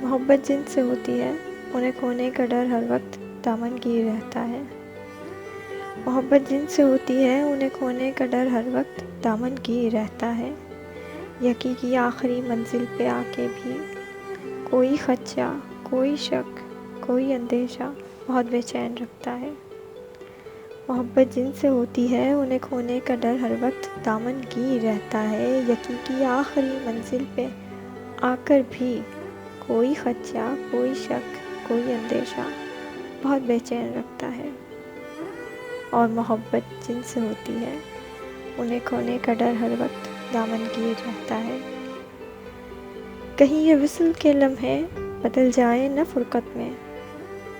محبت جن سے ہوتی ہے انہیں کھونے کا ڈر ہر وقت دامن کیے رہتا ہے۔ محبت جن سے ہوتی ہے انہیں کھونے کا ڈر ہر وقت دامن کیے رہتا ہے۔ یقیں کی آخری منزل پہ آ کے بھی کوئی خدشہ، کوئی شک، کوئی اندیشہ بہت بے چین رکھتا ہے۔ محبت جن سے ہوتی ہے انہیں کھونے کا ڈر ہر وقت دامن کیے رہتا ہے۔ یقیں کی آخری منزل پہ آ کر بھی کوئی خدشہ، کوئی شک، کوئی اندیشہ بہت بے چین رکھتا ہے۔ اور محبت جن سے ہوتی ہے انہیں کھونے کا ڈر ہر وقت دامن کیے رہتا ہے۔ کہیں یہ وصل کے لمحے بدل جائیں نہ فرقت میں،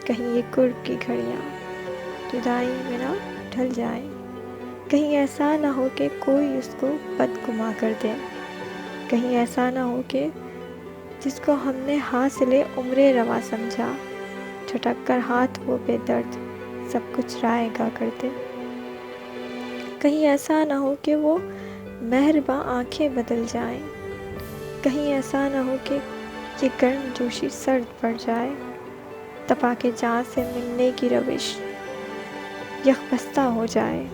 کہیں یہ قرب کی گھڑیاں جدائی میں نہ ڈھل جائیں، کہیں ایسا نہ ہو کہ کوئی اس کو بدگماں کر دے، کہیں ایسا نہ ہو کہ جس کو ہم نے حاصل عمر رواں سمجھا، چھٹک کر ہاتھ وہ بے درد سب کچھ رائے گا کر دے، کہیں ایسا نہ ہو کہ وہ مہرباں آنکھیں بدل جائیں، کہیں ایسا نہ ہو کہ یہ گرم جوشی سرد پڑ جائے، تپا کے چاند سے ملنے کی روش یکبستہ ہو جائے،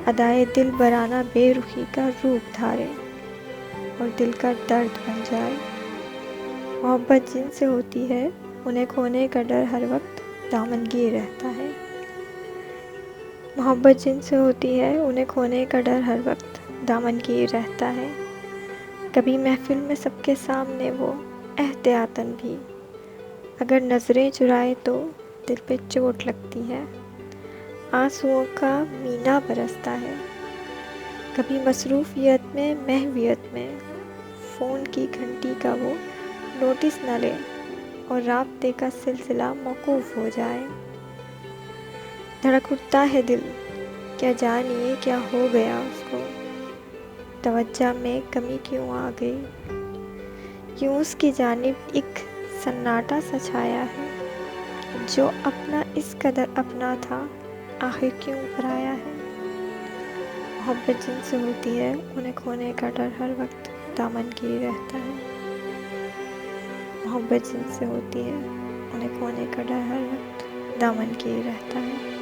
ادائے دل برانہ بے رخی کا روپ دھارے اور دل کا درد بن جائے۔ محبت جن سے ہوتی ہے انہیں کھونے کا ڈر ہر وقت دامن کیے رہتا ہے۔ محبت جن سے ہوتی ہے انہیں کھونے کا ڈر ہر وقت دامن کیے رہتا ہے۔ کبھی محفل میں سب کے سامنے وہ احتیاطاً بھی اگر نظریں چرائے تو دل پہ چوٹ لگتی ہے، آنسوؤں کا مینا برستا ہے۔ کبھی مصروفیت میں، محویت میں فون کی گھنٹی کا وہ نوٹس نہ لے اور رابطے کا سلسلہ موقوف ہو جائے، دھڑک اٹھتا ہے دل، کیا جانیے کیا ہو گیا اس کو، توجہ میں کمی کیوں آ گئی، کیوں اس کی جانب ایک سناٹا سا چھایا ہے، جو اپنا اس قدر اپنا تھا آخر کیوں پرایا ہے۔ محبت جن سے ہوتی ہے انہیں کھونے کا ڈر ہر وقت دامن کیے رہتا ہے۔ محبت جن سے ہوتی ہے انہیں کھونے کا ڈر ہر وقت دامن کیے رہتا ہے۔